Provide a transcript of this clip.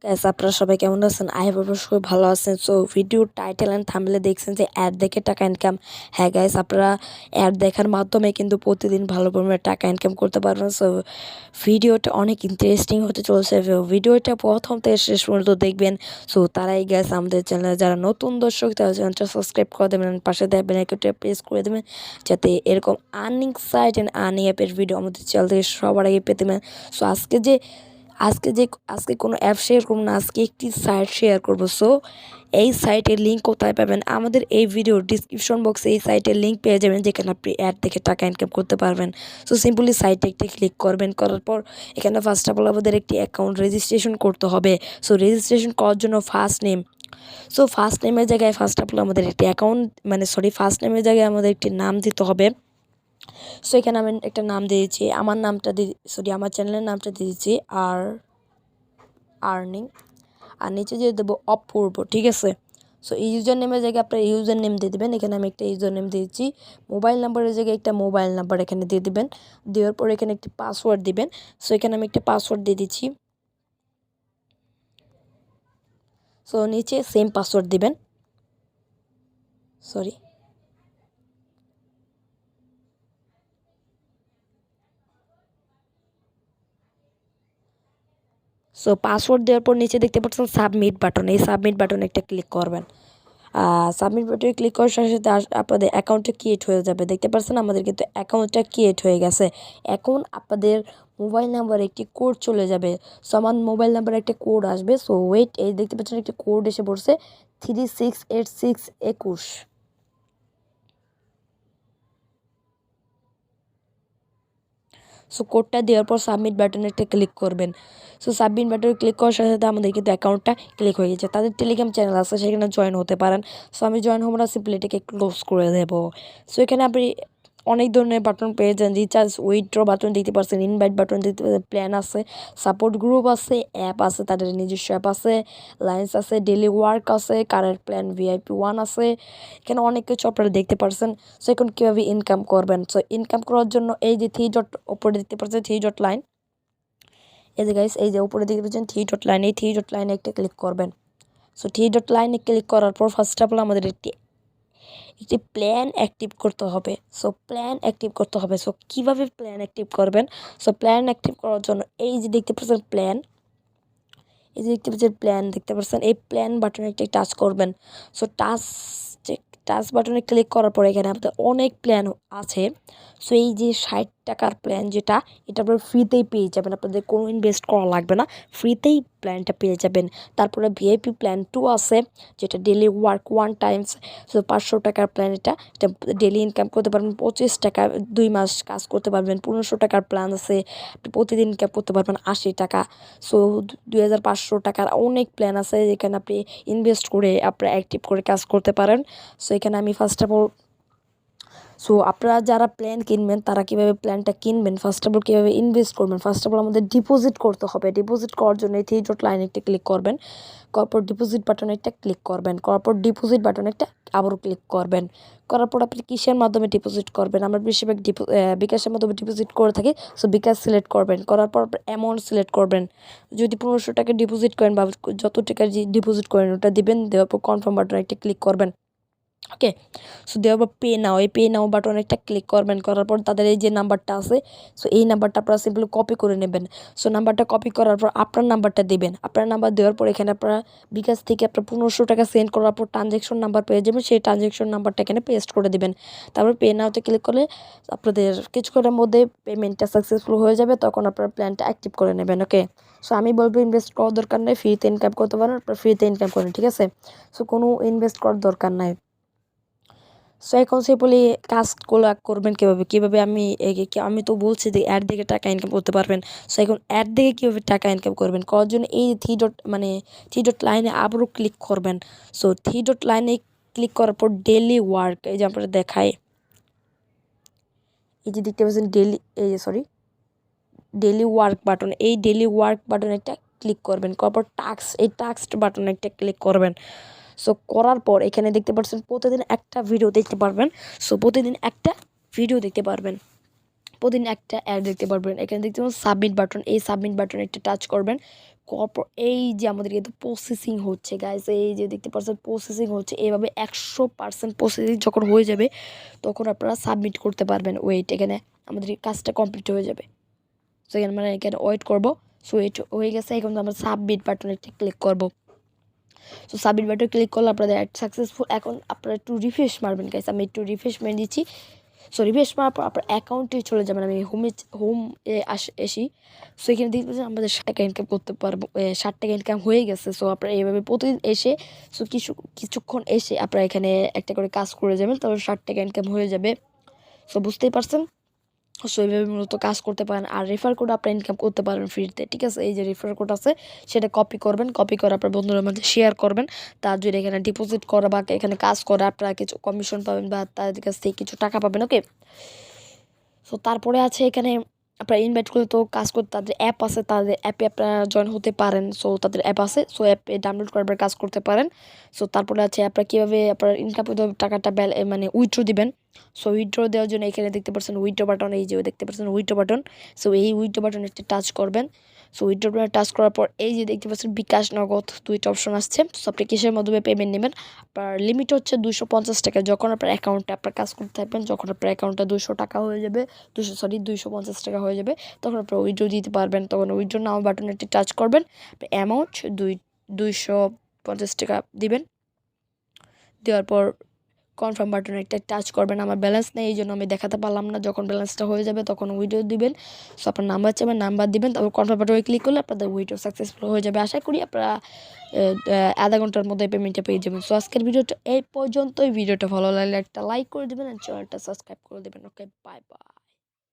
Guys আপনারা সবাই কেমন আছেন? আই হোপ আপনারা সবাই ভালো আছেন। সো ভিডিওর টাইটেল এন্ড থাম্বনেলে দেখছেন যে অ্যাড দেখে টাকা ইনকাম। হ্যাঁ গাইস, আপনারা অ্যাড দেখার মাধ্যমে কিন্তু প্রতিদিন ভালো পরিমাণে টাকা ইনকাম করতে পারবেন। সো ভিডিওটা অনেক ইন্টারেস্টিং হতে চলেছে। ভিডিওটা প্রথম থেকে শেষ পর্যন্ত দেখবেন। সো তারাই গাইস আমাদের চ্যানেলে যারা নতুন দর্শক তারা চ্যানেলটা সাবস্ক্রাইব করে দেবেন, পাশে দেওয়া বেল আইকনটা প্রেস করে দেবেন যাতে এরকম আর্নিং সাইট এন্ড আর্নিং অ্যাপের ভিডিও আমাদের চ্যানেল থেকে সবার আগে পেতে পারেন। সো আজকে কোনো অ্যাপ শেয়ার করবো না, আজকে একটি সাইট শেয়ার করবো। সো এই সাইটের লিঙ্ক কোথায় পাবেন? আমাদের এই ভিডিওর ডিসক্রিপশন বক্সে এই সাইটের লিঙ্ক পেয়ে যাবেন, যেখানে আপনি অ্যাড দেখে টাকা ইনকাম করতে পারবেন। সো সিম্পলি সাইটে একটি ক্লিক করবেন, করার পর এখানে ফার্স্ট অফ অল আমাদের একটি অ্যাকাউন্ট রেজিস্ট্রেশন করতে হবে। সো রেজিস্ট্রেশন করার জন্য ফার্স্ট নেমের জায়গায় ফার্স্ট অফ অল আমাদের একটি ফার্স্ট নেমের জায়গায় আমাদের একটি নাম দিতে হবে। সো এখানে আমি একটা নাম দিয়েছি, আমার চ্যানেলের নামটা দিয়েছি আর্নিং, আর নিচে দিয়ে দেবো অপূর্ব, ঠিক আছে। সো এই ইউজার নেমের জায়গায় আপনার ইউজার নেম দিয়ে দেবেন। এখানে আমি একটা ইউজার নেম দিয়েছি। মোবাইল নাম্বারের জায়গায় একটা মোবাইল নাম্বার এখানে দিয়ে দেবেন। দেওয়ার পর এখানে একটি পাসওয়ার্ড দিবেন। সো এখানে আমি একটা পাসওয়ার্ড দিয়ে দিচ্ছি। সো নিচে সেম পাসওয়ার্ড দিবেন। সরি, সো পাসওয়ার্ড দেওয়ার পর নিচে দেখতে পাচ্ছেন সাবমিট বাটন, এই সাবমিট বাটনে একটা ক্লিক করবেন। সাবমিট বাটনে ক্লিক করার সাথে সাথে আপনাদের অ্যাকাউন্টটা ক্রিয়েট হয়ে যাবে। দেখতে পাচ্ছেন আমাদের কিন্তু অ্যাকাউন্টটা ক্রিয়েট হয়ে গেছে। এখন আপনাদের মোবাইল নাম্বারে একটি কোড চলে যাবে। সো আমার মোবাইল নাম্বারে একটা কোড আসবে। সো ওয়েট, এই দেখতে পাচ্ছেন একটি কোড এসে পড়ছে 368621। সো কোডটা দেওয়ার পর সাবমিট বাটনে একটা ক্লিক করবেন। সো সাবমিট বাটনে ক্লিক করার সাথে সাথে আমাদের কিন্তু অ্যাকাউন্টটা ক্লিক হয়ে গেছে। তাদের টেলিগ্রাম চ্যানেল আছে, সেখানে জয়েন হতে পারেন। সো আমি জয়েন হবো না, সিম্পলি এটাকে ক্লোজ করে দেবো। সো এখানে আপনি অনেক ধরনের বাটন পেয়ে যান। রিচার্জ, উইথড্র বাটন দিতে পারছেন, ইনভাইট বাটন দিতে পারছেন, প্ল্যান আছে, সাপোর্ট গ্রুপ আছে, অ্যাপ আছে, তাদের নিজস্ব অ্যাপ আছে, লাইন্স আছে, ডেলি ওয়ার্ক আছে, কারেন্ট প্ল্যান VIP 1 আছে। এখানে অনেক কিছু আপনারা দেখতে পারছেন। সো এখন কীভাবে ইনকাম করবেন? সো ইনকাম করার জন্য এই যে থ্রি ডট উপরে দেখতে পাচ্ছেন, থ্রি ডট লাইন, এই যে গাইস, এই যে উপরে দেখতে পাচ্ছেন থ্রি ডট লাইন, এই থ্রি ডট লাইনে একটা ক্লিক করবেন। সো থ্রি ডট লাইনে ক্লিক করার পর ফার্স্ট অফ অল আমাদের একটি প্ল্যান অ্যাক্টিভ করতে হবে। সো প্ল্যান অ্যাক্টিভ করতে হবে। সো কীভাবে প্ল্যান অ্যাক্টিভ করবেন? সো প্ল্যান অ্যাক্টিভ করার জন্য এই যে দেখতে পাচ্ছেন প্ল্যান, এই যে দেখতে পাচ্ছেন প্ল্যান, দেখতে পাচ্ছেন এই প্ল্যান বাটনে একটা টাচ করবেন। সো টাচ বাটনে ক্লিক করার পরে এখানে আপনাদের অনেক প্ল্যান আছে। সো এই যে 60 টাকার প্ল্যান, যেটা এটা আপনারা ফ্রিতেই পেয়ে যাবেন, আপনাদের কোনো ইনভেস্ট করা লাগবে না, ফ্রিতেই প্ল্যানটা পেয়ে যাবেন। তারপরে VIP প্ল্যান 2 আছে, যেটা ডেলি ওয়ার্ক 1 টাইমস। সো 500 টাকার প্ল্যান, এটা ডেলি ইনকাম করতে পারবেন 25 টাকা, 2 মাস কাজ করতে পারবেন। 1500 টাকার প্ল্যান আছে, আপনি প্রতিদিন ইনকাম করতে পারবেন 80 টাকা। সো 2500 টাকার অনেক প্ল্যান আছে, যেখানে আপনি ইনভেস্ট করে আপনারা অ্যাক্টিভ করে কাজ করতে পারেন। সো এখানে আমি ফার্স্ট অফ অল, সো আপনারা যারা প্ল্যান কিনবেন তারা কীভাবে প্ল্যানটা কিনবেন, ফার্স্ট অফ অল কীভাবে ইনভেস্ট করবেন, ফার্স্ট অফ অল আমাদের ডিপোজিট করতে হবে। ডিপোজিট করার জন্য এই থ্রি ডট লাইনে একটা ক্লিক করবেন, করার পর ডিপোজিট বাটনে একটা ক্লিক করবেন, করার পর ডিপোজিট বাটনে একটা আবারও ক্লিক করবেন। করার পর আপনি কিসের মাধ্যমে ডিপোজিট করবেন? আমরা বেশিরভাগ বিকাশের মাধ্যমে ডিপোজিট করে থাকি। সো বিকাশ সিলেক্ট করবেন, করার পর অ্যামাউন্ট সিলেক্ট করবেন। যদি 1500 টাকা ডিপোজিট করেন বা যত টাকা ডিপোজিট করেন ওটা দিবেন, দেওয়ার পর কনফার্ম বাটনে একটা ক্লিক করবেন। ওকে, সো দেওয়ার পর পে নাও, এই পে নাও বাটনে একটা ক্লিক করবেন। করার পর তাদের এই যে নাম্বারটা আছে, সো এই নাম্বারটা আপনারা সিম্পলি কপি করে নেবেন। সো নাম্বারটা কপি করার পর আপনার নাম্বারটা দেবেন। আপনার নাম্বার দেওয়ার পর এখানে আপনারা বিকাশ থেকে আপনার 1500 টাকা সেন্ড করার পর ট্রানজ্যাকশন নাম্বার পেয়ে যাবেন, সেই ট্রানজ্যাকশন নাম্বারটা এখানে পেস্ট করে দেবেন। তারপর পে নাওতে ক্লিক করলে আপনাদের কিছুক্ষণের মধ্যে পেমেন্টটা সাকসেসফুল হয়ে যাবে, তখন আপনারা প্ল্যানটা অ্যাক্টিভ করে নেবেন। ওকে, সো আমি বলবো ইনভেস্ট করার দরকার নেই, ফ্রিতে ইনকাম করতে পারেন, আপনারা ফ্রিতে ইনকাম করেন, ঠিক আছে। সো কোনো ইনভেস্ট করার দরকার নাই। সো এখন সিম্পলি কাজগুলো করবেন কীভাবে আমি তো বলছি যে অ্যাড দেখে টাকা ইনকাম করতে পারবেন। সো এখন অ্যাড দেখে কীভাবে টাকা ইনকাম করবেন, করার জন্য এই থ্রি ডট লাইনে আবারও ক্লিক করবেন। সো থ্রি ডট লাইনে ক্লিক করার পর ডেলি ওয়ার্ক, এই যে আপনারা দেখায়, এই যে দেখতে পাচ্ছেন ডেলি ওয়ার্ক বাটন, এই ডেলি ওয়ার্ক বাটনে একটা ক্লিক করবেন। করার পর এই টাস্ক বাটনে একটা ক্লিক করবেন। সো করার পর এখানে দেখতে পাচ্ছেন প্রতিদিন একটা ভিডিও দেখতে পারবেন। সো প্রতিদিন একটা ভিডিও দেখতে পারবেন, প্রতিদিন একটা অ্যাড দেখতে পারবেন। এখানে দেখতে পাবেন সাবমিট বাটন, এই সাবমিট বাটনে একটা টাচ করবেন। এই যে আমাদের কিন্তু প্রসেসিং হচ্ছে গাইস, এই যে দেখতে পাচ্ছেন প্রসেসিং হচ্ছে। এইভাবে 100% প্রসেসিং যখন হয়ে যাবে তখন আপনারা সাবমিট করতে পারবেন। ওয়েট, এখানে আমাদের কাজটা কমপ্লিট হয়ে যাবে। সো এখানে মানে এখানে ওয়েট করবো। সো ওয়েট হয়ে গেছে, এখন আমরা সাবমিট বাটনে একটা ক্লিক করবো। সো সাবমিট বাটনে ক্লিক করলে আপনাদের অ্যাড সাকসেসফুল। এখন আপনারা একটু রিফ্রেশ মারবেন গাইস, আমি একটু রিফ্রেশ মেরে দিচ্ছি। সো রিফ্রেশ মারার পর আপনার অ্যাকাউন্টে চলে যাবেন। আমি হোম এসি। সো এখানে দেখতে পাচ্ছেন আমাদের 60 টাকা ইনকাম করতে পারবো, 60 টাকা ইনকাম হয়ে গেছে। সো আপনারা এইভাবে প্রতিদিন এসে সো কিছুক্ষণ এসে আপনারা এখানে একটা করে কাজ করে যাবেন, তারপর 60 টাকা ইনকাম হয়ে যাবে। সো বুঝতেই পারছেন। সো এইভাবে মূলত কাজ করতে পারেন। আর রেফার কোড আপনারা ইনকাম করতে পারেন ফ্রিতে, ঠিক আছে। এই যে রেফার কোড আছে সেটা কপি করবেন, কপি করে আপনার বন্ধুদের মধ্যে শেয়ার করবেন। তার যদি এখানে ডিপোজিট করা বা এখানে কাজ করে আপনারা কিছু কমিশন পাবেন বা তাদের কাছ থেকে কিছু টাকা পাবেন। ওকে, সো তারপরে আছে এখানে আপনারা ইনভাইট করলে তো কাজ করতে তাদের অ্যাপ আছে, তাদের অ্যাপে আপনারা জয়েন হতে পারেন। সো তাদের অ্যাপ আছে, সো অ্যাপে ডাউনলোড করার কাজ করতে পারেন। সো তারপরে আছে আপনারা কীভাবে আপনার ইনকাম করতে হবে, টাকাটা মানে উইথড্র দিবেন। সো উইথড্র দেওয়ার জন্য এখানে দেখতে পাচ্ছেন উইথড্র বাটন, এই যে দেখতে পাচ্ছেন উইথড্র বাটন। সো এই উইথড্র বাটন একটা টাচ করবেন। সো উইথড্র বাটন টাচ করার পর এই যে দেখতে পাচ্ছেন বিকাশ, নগদ দুইটা অপশন আসছে। সো আপনি কিসের মাধ্যমে পেমেন্ট নেবেন। আপনার লিমিট হচ্ছে 250 টাকা। যখন আপনার অ্যাকাউন্টে আপনার কাজ করতে থাকবেন, যখন আপনার অ্যাকাউন্টে 200 টাকা হয়ে যাবে, 250 টাকা হয়ে যাবে, তখন আপনার উইথড্র দিতে পারবেন। তখন উইথড্র নাও বাটনে একটি টাচ করবেন, অ্যামাউন্ট 250 টাকা দিবেন। দেওয়ার পর কনফার্ম বাটনে একটা টাচ করবেন। আমার ব্যালেন্স নেই, এই জন্য আমি দেখাতে পারলাম না। যখন ব্যালেন্সটা হয়ে যাবে তখন উইথড্র দিবেন। সো আপনার নাম্বার চাবেন, নাম্বার দিবেন, তারপর কনফার্ম বাটনে ক্লিক করলে আপনাদের উইথড্র সাকসেসফুল হয়ে যাবে। আশা করি আপনারা আধা ঘন্টার মধ্যে পেমেন্টটা পেয়ে যাবেন। সো আজকের ভিডিওটা এই পর্যন্তই। ভিডিওটা ভালো লাগলে একটা লাইক করে দেবেন আর চ্যানেলটা সাবস্ক্রাইব করে দেবেন। ওকে, বাই বাই।